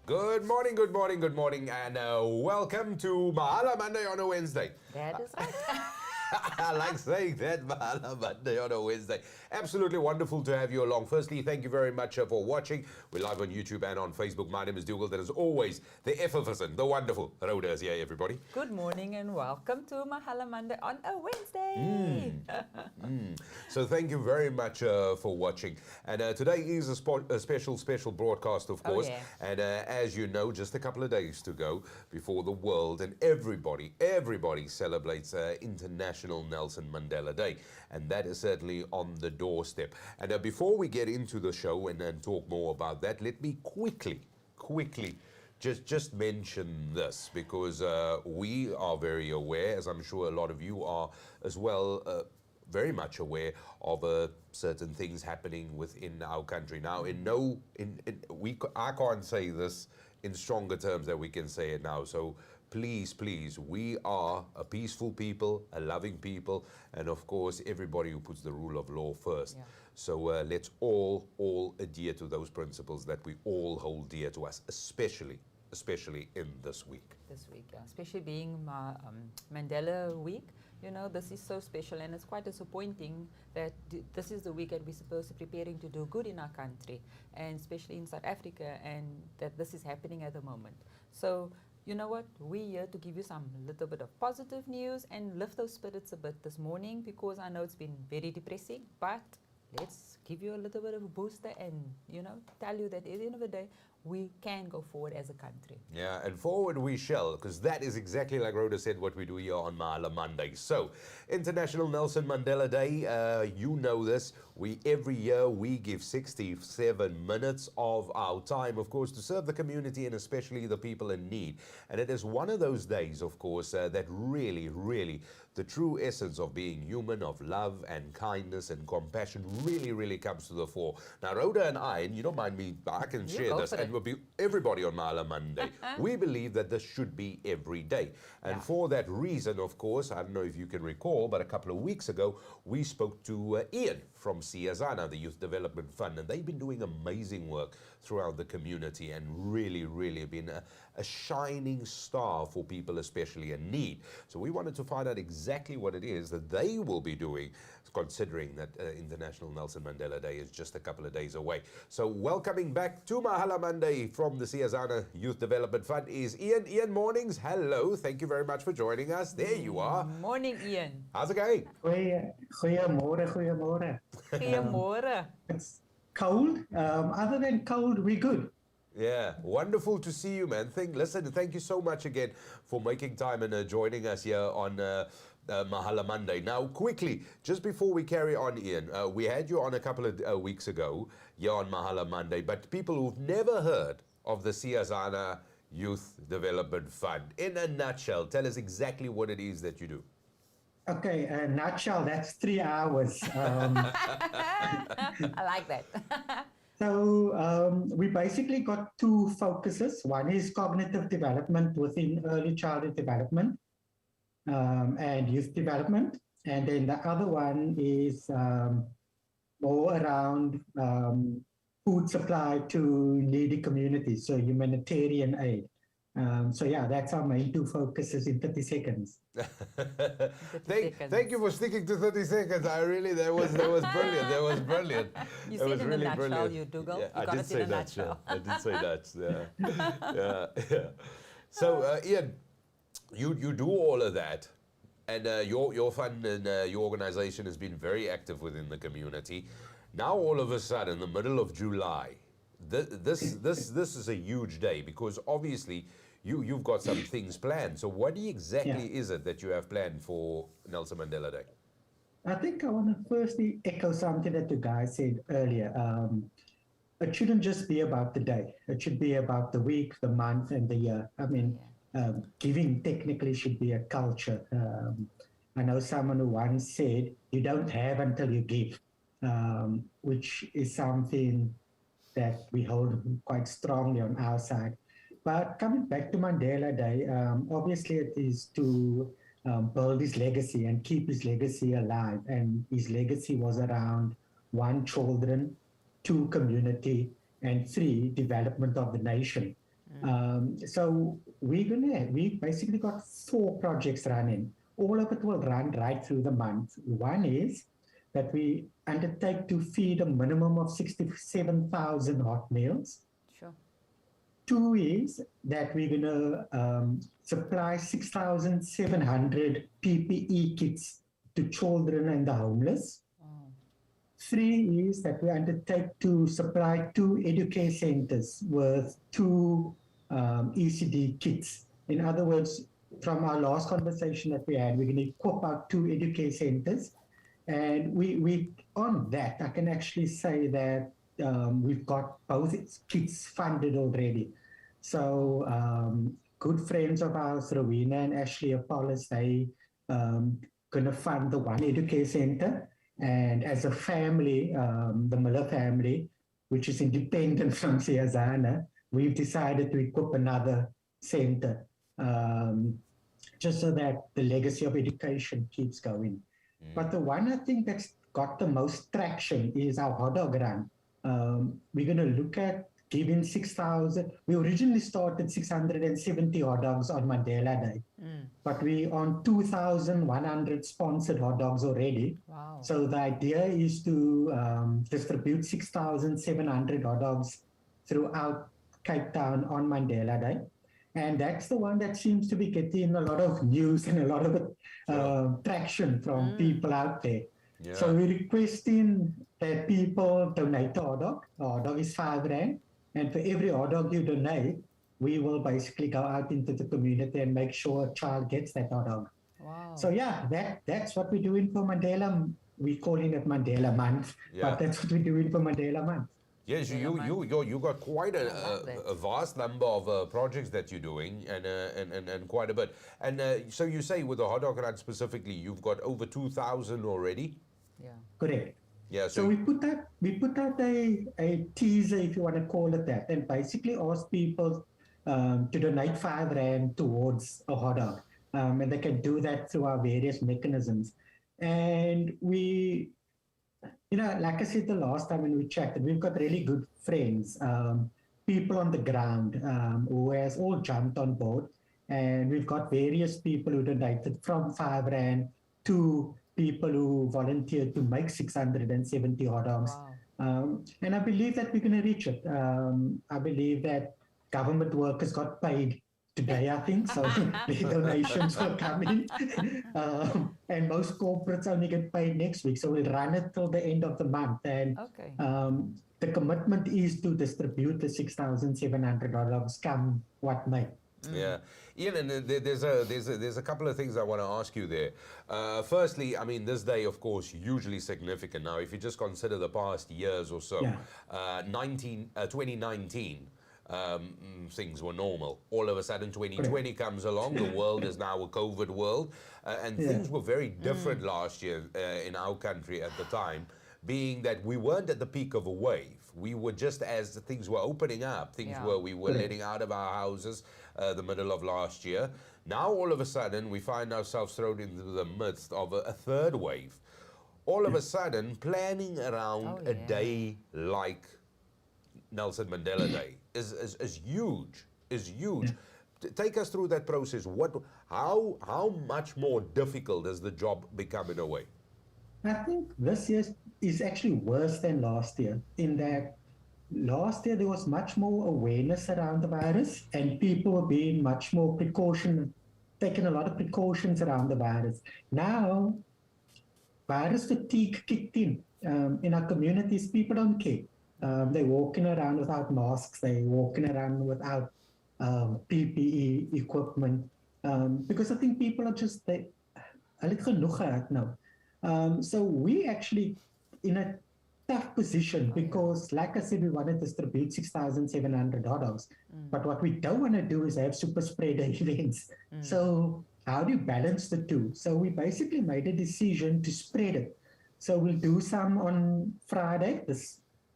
Good morning, good morning, good morning, and welcome to Mahala Monday on a Wednesday. That is right. I like saying that, Mahala Monday on a Wednesday. Absolutely wonderful to have you along. Firstly, thank you very much for watching. We're live on YouTube and on Facebook. My name is Dougal. That is always the effervescent, the wonderful Rhoda is here, everybody. Good morning and welcome to Mahala Monday on a Wednesday. So thank you very much for watching. And today is a special broadcast, of course. yeah. And as you know, just a couple of days to go before the world and everybody celebrates International Nelson Mandela Day. And that is certainly on the doorstep. And before we get into the show and then talk more about that, let me quickly just mention this, because we are very aware, as I'm sure a lot of you are as well, very much aware of certain things happening within our country. Now, I can't say this in stronger terms than we can say it now. So please, we are a peaceful people, a loving people, and of course, everybody who puts the rule of law first. Yeah. So let's all adhere to those principles that we all hold dear to us, especially in this week. This week, yeah. Especially being Mandela week. You know, this is so special, and it's quite disappointing that this is the week that we're supposed to be preparing to do good in our country, and especially in South Africa, and that this is happening at the moment. So, you know what? We're here to give you some little bit of positive news and lift those spirits a bit this morning, because I know it's been very depressing, but let's give you a little bit of a booster and, you know, tell you that at the end of the day, we can go forward as a country. Yeah, and forward we shall, because that is exactly, like Rhoda said, what we do here on Mahala Monday. So, International Nelson Mandela Day, you know this. Every year we give 67 minutes of our time, of course, to serve the community and especially the people in need. And it is one of those days, of course, that really, the true essence of being human, of love and kindness and compassion really comes to the fore. Now, Rhoda and I, and you don't mind me, I can share this, and will be everybody on Mahala Monday. We believe that this should be every day. And for that reason, of course, I don't know if you can recall, but a couple of weeks ago, we spoke to Ian from Siyazana, the Youth Development Fund, and they've been doing amazing work throughout the community and really been a shining star for people, especially in need. So we wanted to find out exactly what it is that they will be doing, considering that International Nelson Mandela Day is just a couple of days away. So welcoming back to Mahala Monday from the Siyazana Youth Development Fund is Ian. Ian Mornings, hello. Thank you very much for joining us. There you are. Morning, Ian. How's it going? Goeiemorgen. Goeiemorgen. It's cold. Other than cold, we're good. Yeah, wonderful to see you, man. Thank you so much again for making time and joining us here on Mahala Monday. Now, quickly, just before we carry on, Ian, we had you on a couple of weeks ago here on Mahala Monday, but people who've never heard of the Siyazana Youth Development Fund, in a nutshell, tell us exactly what it is that you do. Okay, nutshell, that's 3 hours. I like that. So we basically got two focuses. One is cognitive development within early childhood development and youth development. And then the other one is more around food supply to needy communities, so humanitarian aid. So yeah, that's our main two focuses in 30 seconds. Thank you for sticking to 30 seconds. That was brilliant. That was brilliant. You That said was in really a nutshell, brilliant. you Dougal. Yeah, You I got did it say in a that. nutshell. I did say that. Yeah. So Ian, you do all of that, and your fund and your organization has been very active within the community. Now all of a sudden, in the middle of July, this is a huge day, because obviously you've got some things planned. So what exactly is it that you have planned for Nelson Mandela Day? I think I want to firstly echo something that you guys said earlier. It shouldn't just be about the day. It should be about the week, the month, and the year. I mean, giving technically should be a culture. I know someone who once said, you don't have until you give, which is something that we hold quite strongly on our side. But coming back to Mandela Day, obviously it is to build his legacy and keep his legacy alive. And his legacy was around 1, children, 2, community, and 3, development of the nation. So we basically got 4 projects running. All of it will run right through the month. One is that we undertake to feed a minimum of 67,000 hot meals. Sure. 2 is that we're going to supply 6,700 PPE kits to children and the homeless. 3 is that we undertake to supply 2 educare centers with 2 ECD kits. In other words, from our last conversation that we had, we're going to equip our 2 educare centers. And we on that, I can actually say that we've got both kits funded already. So good friends of ours, Rowena and Ashley Apollos, they going to fund the 1 educare center. And as a family, the Miller family, which is independent from Siyazana, we've decided to equip another center, just so that the legacy of education keeps going. But the one I think that's got the most traction is our hot dog run. We're going to look at giving 6,000. We originally started 670 hot dogs on Mandela Day, but we on 2,100 sponsored hot dogs already. Wow. So the idea is to distribute 6,700 hot dogs throughout Cape Town on Mandela Day. And that's the one that seems to be getting a lot of news and a lot of traction from people out there. Yeah. So we're requesting that people donate a hot dog. A hot dog is 5 Rand. And for every hot dog you donate, we will basically go out into the community and make sure a child gets that hot dog. Wow. So yeah, that's what we're doing for Mandela. We're calling it Mandela Month, but that's what we're doing for Mandela Month. Yes, you got quite a vast number of projects that you're doing, and quite a bit. And so you say with the hot dog run specifically, you've got over 2,000 already. Yeah. Correct. Yeah. So we put out a teaser, if you want to call it that, and basically ask people to donate 5 Rand towards a hot dog, and they can do that through our various mechanisms. And we, like I said the last time when we chatted, we've got really good friends, people on the ground who has all jumped on board, and we've got various people who donated from 5 Rand to people who volunteered to make 670 hot dogs. Wow. And I believe that we're going to reach it. I believe that government workers got paid today, I think, so the donations will come in. And most corporates only get paid next week, so we'll run it till the end of the month. And the commitment is to distribute the 6,700 hot dogs come what may. Yeah, Ian, and there's a couple of things I want to ask you there. Firstly, I mean, this day, of course, hugely significant. Now, if you just consider the past years or so, 2019, things were normal. All of a sudden, 2020 comes along. The world is now a COVID world, and things were very different last year in our country at the time, being that we weren't at the peak of a wave. We were just as things were opening up, we were letting out of our houses the middle of last year. Now, all of a sudden, we find ourselves thrown into the midst of a third wave. All of a sudden, planning around a day like Nelson Mandela Day is huge. Take us through that process. How much more difficult does the job become in a way? I think this year is actually worse than last year, in that last year there was much more awareness around the virus and people were being much more taking a lot of precautions around the virus. Now, virus fatigue kicked in our communities. People don't care. They're walking around without masks. They're walking around without PPE equipment because I think people are just a little genoeg gehad now. So we actually in a tough position because, like I said, we want to distribute 6,700 hot dogs. But what we don't want to do is have super spreader events. So how do you balance the two? So we basically made a decision to spread it. So we'll do some on Friday,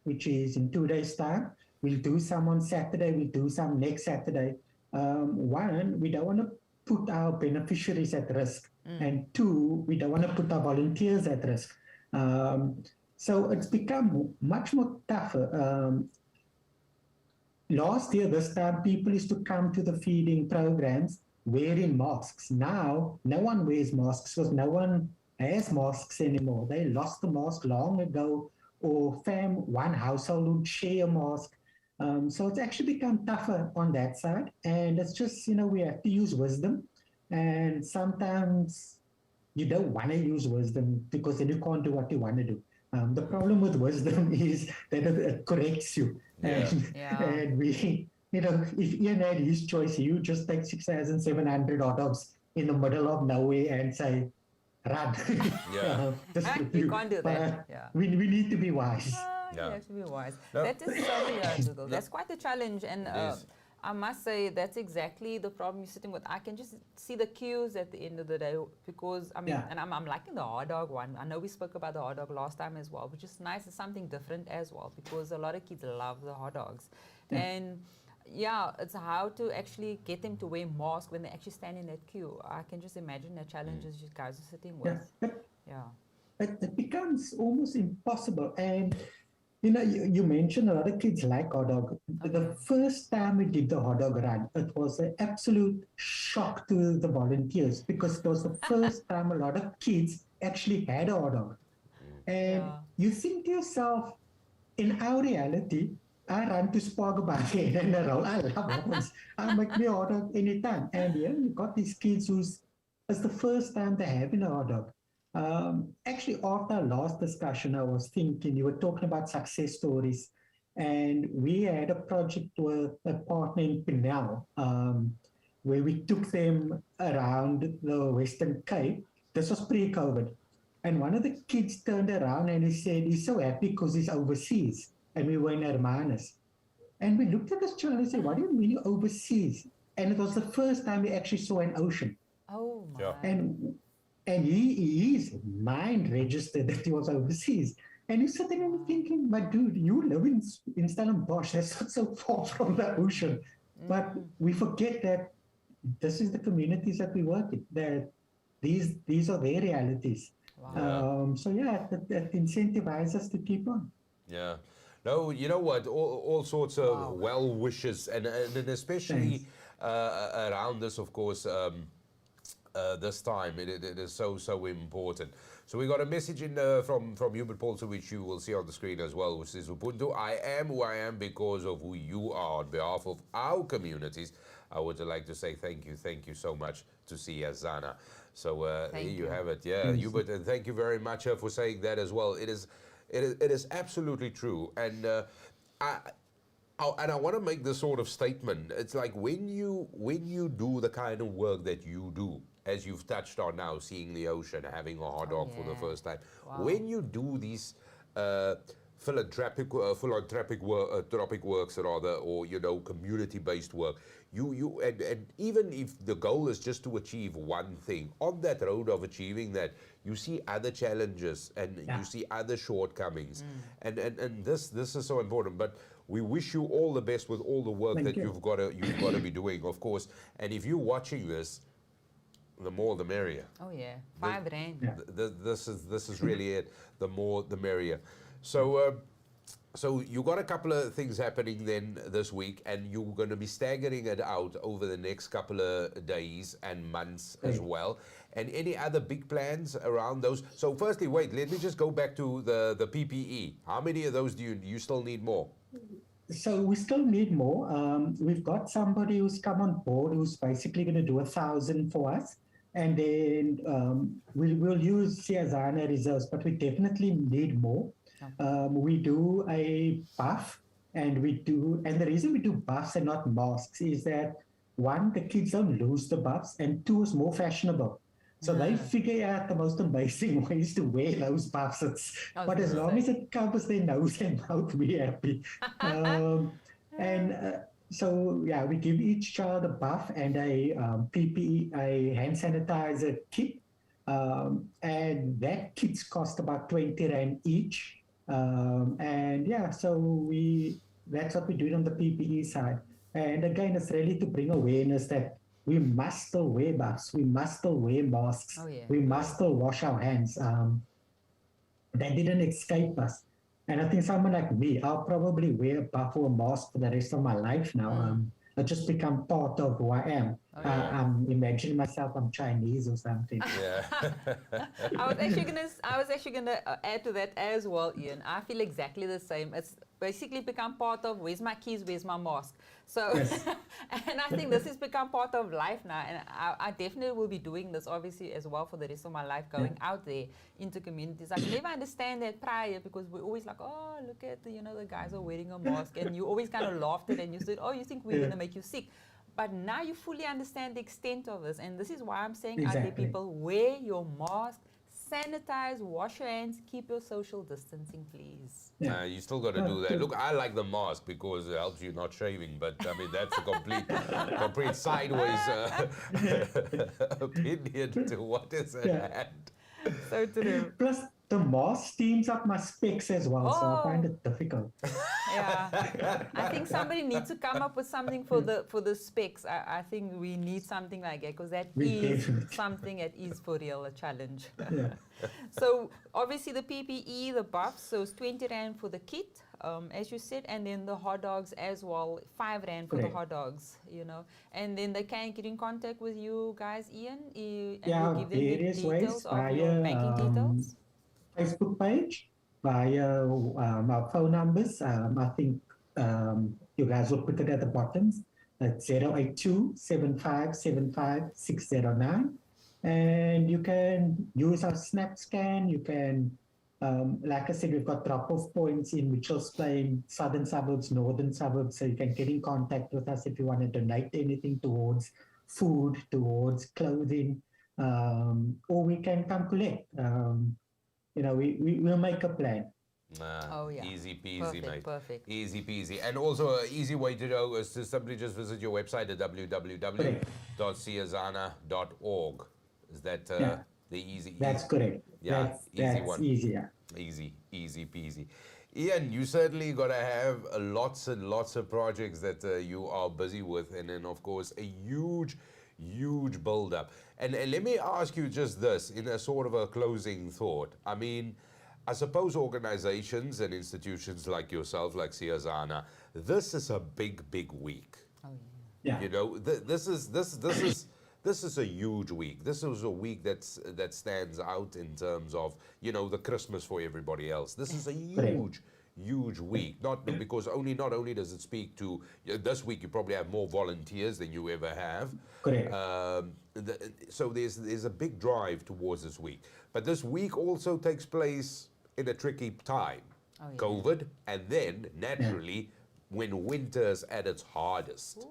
which is in 2 days' time. We'll do some on Saturday. We'll do some next Saturday. One, we don't want to put our beneficiaries at risk. And 2, we don't want to put our volunteers at risk. So it's become much more tougher. last year, this time, people used to come to the feeding programs wearing masks. Now, no one wears masks because no one has masks anymore. They lost the mask long ago, or one household would share a mask. So it's actually become tougher on that side. And it's just, we have to use wisdom. And sometimes you don't want to use wisdom because then you can't do what you want to do. The problem with wisdom is that it corrects you. Yeah. And we, if Ian had his choice, he would just take 6,700 hot dogs in the middle of nowhere and say, run. Yeah. You can't do that. We need to be wise. You have to be wise. No. That is so logical. That's quite a challenge. And I must say that's exactly the problem you're sitting with. I can just see the queues at the end of the day because, and I'm liking the hot dog one. I know we spoke about the hot dog last time as well, which is nice. It's something different as well because a lot of kids love the hot dogs. Yeah. And it's how to actually get them to wear masks when they actually stand in that queue. I can just imagine the challenges you guys are sitting with. It becomes almost impossible. And you mentioned a lot of kids like hot dog. The first time we did the hot dog run, it was an absolute shock to the volunteers because it was the first time a lot of kids actually had a hot dog. And you think to yourself, in our reality, I run to Spar Bucket and I love hot dogs. I make me a hot dog anytime. And you got these kids it's the first time they're having a hot dog. Actually, after our last discussion, I was thinking, you were talking about success stories, and we had a project with a partner in Pinel, where we took them around the Western Cape. This was pre-COVID. And one of the kids turned around and he said, he's so happy because he's overseas. And we were in Hermanus. And we looked at this child and said, what do you mean you're overseas? And it was the first time we actually saw an ocean. Oh, my. And his mind registered that he was overseas. And he's sitting there thinking, but dude, you live in Stellenbosch. That's not so far from the ocean. But we forget that this is the communities that we work in, that these are their realities. Wow. That incentivizes us to keep on. Yeah. No, you know what? All sorts of well wishes, and especially around this, of course, this time it is so important. So we got a message in from Hubert Paulson, which you will see on the screen as well, which says, Ubuntu, I am who I am because of who you are. On behalf of our communities, I would like to say thank you so much to Siyazana. So there you have it. Yeah, Hubert, and thank you very much for saying that as well. It is absolutely true. And I want to make this sort of statement. It's like when you do the kind of work that you do, as you've touched on now, seeing the ocean, having a hot dog for the first time. Wow. When you do these philanthropic works, rather, or community-based work, and even if the goal is just to achieve one thing, on that road of achieving that, you see other challenges and you see other shortcomings, and this is so important. But we wish you all the best with all the work you've got to be doing, of course. And if you're watching this, the more the merrier. Oh yeah, R5. This is really it. The more the merrier. So you got a couple of things happening then this week, and you're going to be staggering it out over the next couple of days and months as well. And any other big plans around those? So firstly, wait, let me just go back to the PPE. How many of those do you still need more? So we still need more. We've got somebody who's come on board who's basically going to do 1,000 for us. And then we'll use Siyazana reserves, but we definitely need more. We do a buff, and the reason we do buffs and not masks is that, one, the kids don't lose the buffs, and two, it's more fashionable. So they figure out the most amazing ways to wear those buffs. But as long as it covers their nose and mouth, we're happy. So we give each child a buff and a PPE, a hand sanitizer kit, and that kit's cost about 20 Rand each. So that's what we do on the PPE side. And again, it's really to bring awareness that we must still wear buffs, we must still wear masks, we must still wash our hands. That didn't escape us. And I think someone like me, I'll probably wear a buff or a mask for the rest of my life now. It just become part of who I am. Oh, yeah. I'm imagining myself I'm Chinese or something. Yeah. I was actually gonna add to that as well, Ian. I feel exactly the same. It's basically become part of where's my keys, where's my mask. So, Yes. and I think this has become part of life now. And I definitely will be doing this, obviously, as well for the rest of my life, going out there into communities. I can never understand that prior because we're always like, oh, look at the, the guys are wearing a mask, and you always kind of laughed at it and you said, oh, you think we're gonna make you sick. But now you fully understand the extent of this. And this is why I'm saying out there, Exactly. people, wear your mask, sanitize, wash your hands, keep your social distancing, please. Yeah. You still got to do that. Look, I like the mask because it helps you not shaving, but I mean that's a complete sideways opinion to what is at hand. So true. Plus, the mask steams up my specs as well, so I find it difficult. Yeah, I think somebody needs to come up with something for the specs. I think we need something like that because that We is definitely. something that is for real a challenge. Yeah. So obviously the PPE, the buffs, so it's 20 Rand for the kit, as you said, and then the hot dogs as well, 5 Rand for the Correct. hot dogs, and then they can get in contact with you guys, Ian, and Yeah, you give them the various ways details of your banking details. Facebook page, via our phone numbers. I think you guys will put it at the bottom. It's 082-7575-609. And you can use our Snap Scan. You can, like I said, we've got drop-off points in Mitchell's Plain, southern suburbs, northern suburbs. So you can get in contact with us if you want to donate anything towards food, towards clothing, or we can come collect. We'll make a plan. Oh, yeah. Easy peasy, Perfect, mate. perfect. Easy peasy. And also, an easy way to know is to simply just visit your website at www.siyazana.org. Is that the easy? That's correct. Yeah, that's one. easier. Easy peasy. Ian, you certainly got to have lots and lots of projects that you are busy with, and then of course a huge build up. And let me ask you just this in a sort of a closing thought. I mean, I suppose organizations and institutions like yourself, like Siyazana, this is a big week. Oh, Yeah. This is a huge week. This is a week that stands out in terms of the Christmas for everybody else. This is a huge week. Not only does it speak to this week, you probably have more volunteers than you ever have. Correct. So there's a big drive towards this week. But this week also takes place in a tricky time, COVID, and then naturally when winter's at its hardest.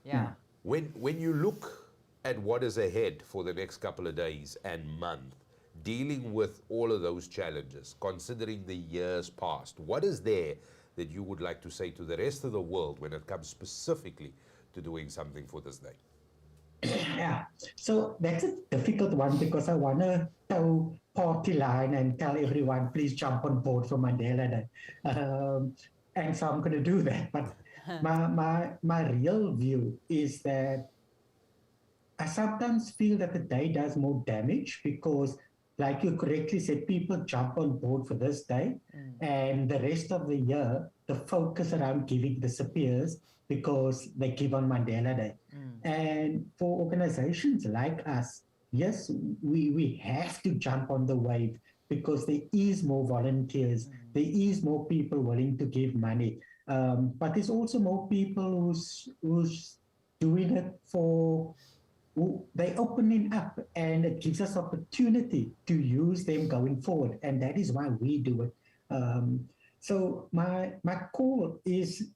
Yeah. When you look at what is ahead for the next couple of days and month, dealing with all of those challenges, considering the years past, what is there that you would like to say to the rest of the world when it comes specifically to doing something for this day? Yeah. So that's a difficult one because I want to toe party line and tell everyone, please jump on board for Mandela Day. And so I'm going to do that. But my real view is that I sometimes feel that the day does more damage because, like you correctly said, people jump on board for this day, and the rest of the year, the focus around giving disappears because they give on Mandela Day. And for organizations like us, yes, we have to jump on the wave because there is more volunteers, there is more people willing to give money, but there's also more people who's doing it for. They opening up, and it gives us opportunity to use them going forward, and that is why we do it. So my call is,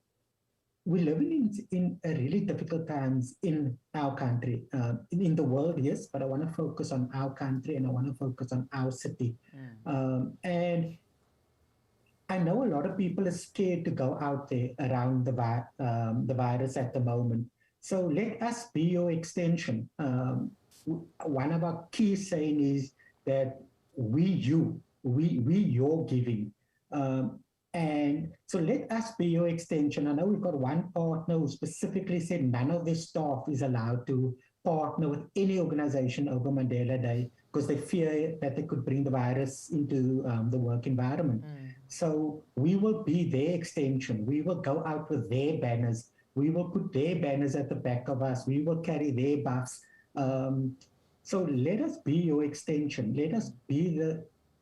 we're living in a really difficult times in our country, in the world, yes, but I want to focus on our country and I want to focus on our city. And I know a lot of people are scared to go out there around the virus at the moment. So let us be your extension. One of our key saying is that we your giving. And so let us be your extension. I know we've got one partner who specifically said none of their staff is allowed to partner with any organization over Mandela Day. because they fear that they could bring the virus into the work environment. So we will be their extension. We will go out with their banners. We will put their banners at the back of us. We will carry their buffs. So let us be your extension. Let us be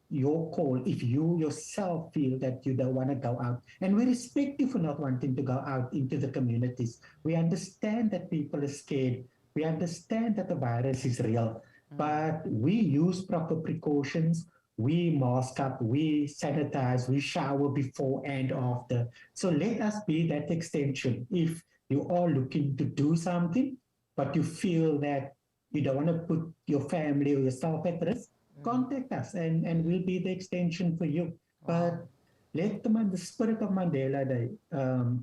your call if you yourself feel that you don't want to go out. And we respect you for not wanting to go out into the communities. We understand that people are scared. We understand that the virus is real. But we use proper precautions. We mask up, we sanitize, we shower before and after. So let us be that extension. If you are looking to do something, but you feel that you don't want to put your family or yourself at risk, contact us and we'll be the extension for you. But let the spirit of Mandela Day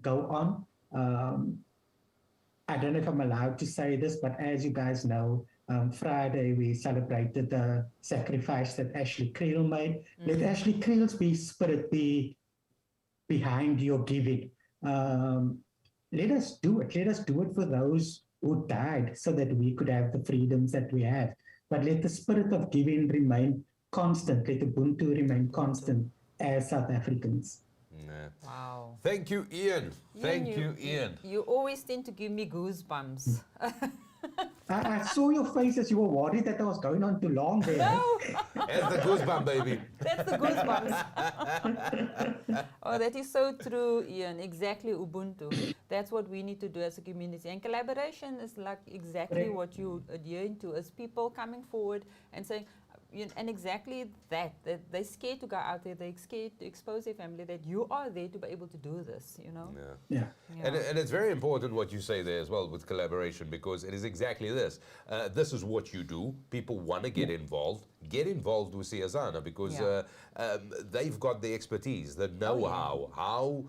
go on. I don't know if I'm allowed to say this, but as you guys know, Friday we celebrated the sacrifice that Ashley Creel made. Let Ashley Creel's spirit be behind your giving. Let us do it. Let us do it for those who died so that we could have the freedoms that we have. But let the spirit of giving remain constant. Let Ubuntu remain constant as South Africans. Yeah. Wow. Thank you, Ian. Thank you, Ian. You always tend to give me goosebumps. I saw your face as you were worried that I was going on too long there. No. That's the goosebump, baby. That's the goosebumps. Oh, that is so true, Ian. Exactly, Ubuntu. That's what we need to do as a community. And collaboration is like exactly what you adhering to, is people coming forward and saying, and exactly that they're scared to go out there, they're scared to expose their family, that you are there to be able to do this, you know? Yeah. And it's very important what you say there as well with collaboration, because it is exactly this. This is what you do. People want to get involved. Get involved with Siyazana because they've got the expertise, the know-how, how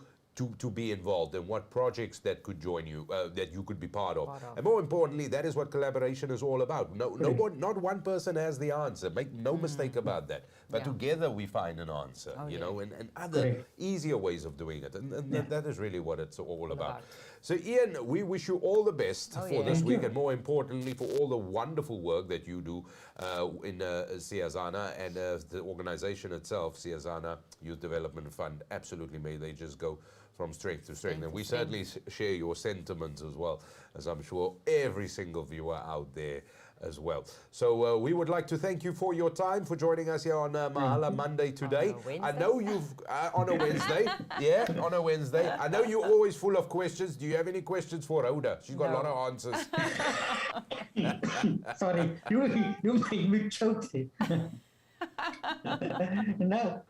to be involved and what projects that could join you, that you could be part of. And more importantly, that is what collaboration is all about. Not one person has the answer. Make no mistake about that. But together we find an answer, you know, and other easier ways of doing it. And that is really what it's all about. So Ian, we wish you all the best for this week and more importantly for all the wonderful work that you do in Siyazana and the organization itself, Siyazana Youth Development Fund. Absolutely, may they just go from strength to strength. And we certainly share your sentiments as well, as I'm sure every single viewer out there as well. So we would like to thank you for your time, for joining us here on Mahala Monday today. I know you've, on a Wednesday, on a Wednesday. I know you're always full of questions. Do you have any questions for Rhoda? She's got a lot of answers. Sorry, you made me choke it. No,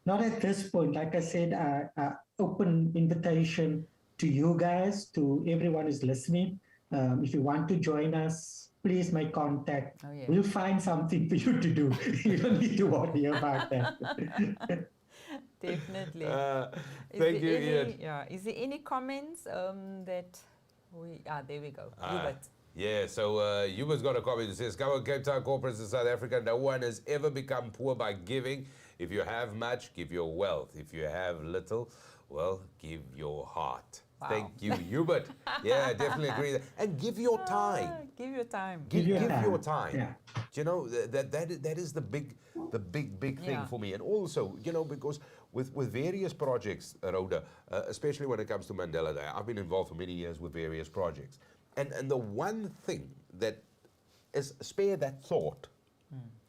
not at this point. Like I said, open invitation to you guys, to everyone who's listening. If you want to join us, please make contact. We'll find something for you to do. You don't need to worry about that. Definitely. Thank you, Ian. Is there any comments that we... there we go. Hubert. Yeah, so Hubert's got a comment that says, "Come on, Cape Town corporates in South Africa, no one has ever become poor by giving. If you have much, give your wealth. If you have little, well, give your heart." Wow. Thank you, Hubert. Yeah, definitely agree. And give your time. Give your time. Give your time. Yeah. You know, that is the big thing for me. And also, you know, because with various projects, Rhoda, especially when it comes to Mandela Day, I've been involved for many years with various projects. And the one thing that is spare that thought,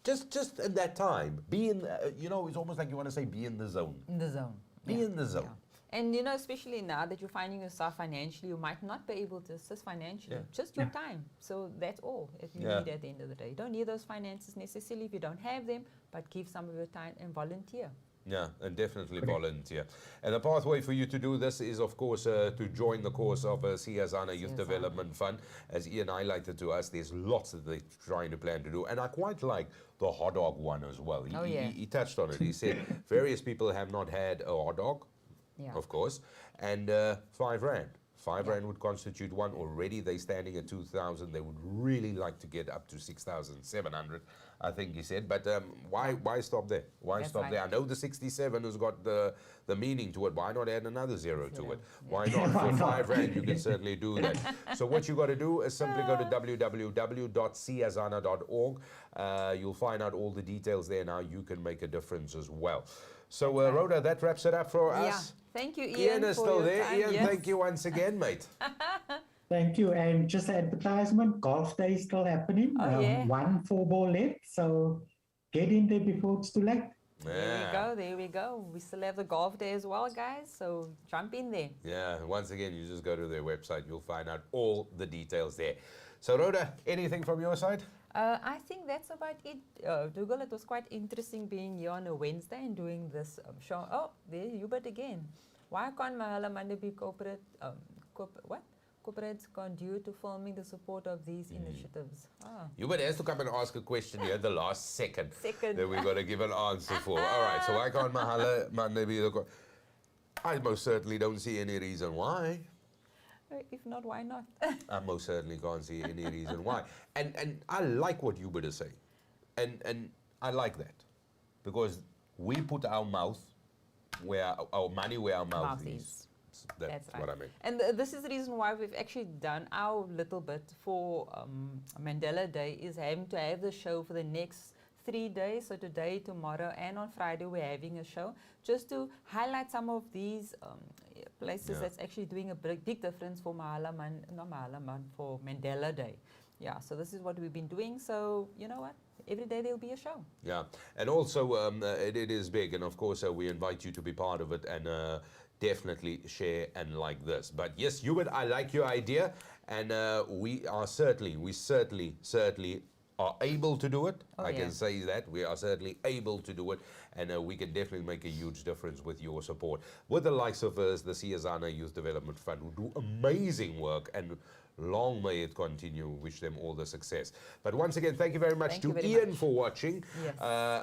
just in that time, be in, you know, it's almost like you want to say be in the zone. In the zone. Be in the zone. Yeah. And, you know, especially now that you're finding yourself financially, you might not be able to assist financially, just your time. So that's all that you need at the end of the day. You don't need those finances necessarily if you don't have them, but give some of your time and volunteer. Yeah, and definitely volunteer. And the pathway for you to do this is, of course, to join the course of Siyazana Youth Development Fund. As Ian highlighted to us, there's lots that they're trying to plan to do. And I quite like the hot dog one as well. He touched on it. He said various people have not had a hot dog, of course, and R5. R5 would constitute one. Already they're standing at 2,000. They would really like to get up to 6,700. I think he said. But why stop there? Why That's stop right. there? I know the 67 has got the meaning to it. Why not add another zero to Zero, it? yeah. Why not? For R5, you can certainly do that. So what you got to do is simply go to www.siyazana.org. You'll find out all the details there. Now you can make a difference as well. So Rhoda, that wraps it up for us. Thank you, Ian. Ian is for still your there. time. Ian, Yes. thank you once again, mate. Thank you. And just an advertisement, golf day is still happening. Oh, yeah. 1 4-ball left. So get in there before it's too late. There we go. We still have the golf day as well, guys. So jump in there. Yeah, once again, you just go to their website. You'll find out all the details there. So Rhoda, anything from your side? I think that's about it, Dougal. It was quite interesting being here on a Wednesday and doing this show. Oh, there Hubert again. Why can't Mahala Monday be corporate conduit to filming the support of these initiatives? Hubert has to come and ask a question here at the last second. Second. That we've got to give an answer for. All right, so why can't Mahala Monday be the... I most certainly don't see any reason why. If not, why not? I most certainly can't see any reason why. And I like what Hubert is saying. And I like that. Because we put our mouth where our money where our mouth is. That's right. what I mean. And this is the reason why we've actually done our little bit for Mandela Day, is having to have the show for the next 3 days. So today, tomorrow, and on Friday, we're having a show just to highlight some of these places that's actually doing a big difference for for Mandela Day. Yeah, so this is what we've been doing. So, you know what? Every day there'll be a show. Yeah, and also it is big, and of course we invite you to be part of it and definitely share and like this. But yes, Hubert, I like your idea, and we certainly are able to do it. I can say that. We are certainly able to do it, and we can definitely make a huge difference with your support. With the likes of us, the Siyazana Youth Development Fund, who do amazing work, and long may it continue. Wish them all the success. But once again, thank you very much to Ian for watching,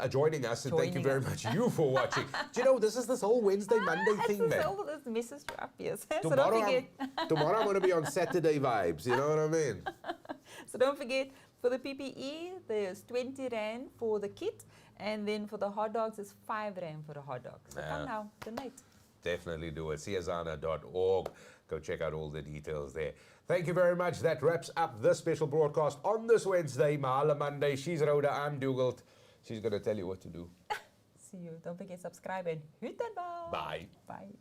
joining us, and thank you very much you for watching. Do you know, this is this whole Wednesday, Monday thing, man. This messes you up, yes. Tomorrow, So don't forget. tomorrow I'm going to be on Saturday vibes, you know what I mean? So don't forget, for the PPE, there's 20 Rand for the kit, and then for the hot dogs, it's 5 Rand for the hot dogs. So come now, donate. Definitely do it. Siyazana.org. Go check out all the details there. Thank you very much. That wraps up this special broadcast on this Wednesday, Mahala Monday. She's Rhoda, I'm Dougal. She's going to tell you what to do. See you. Don't forget, subscribe and hit that bell. Bye. Bye.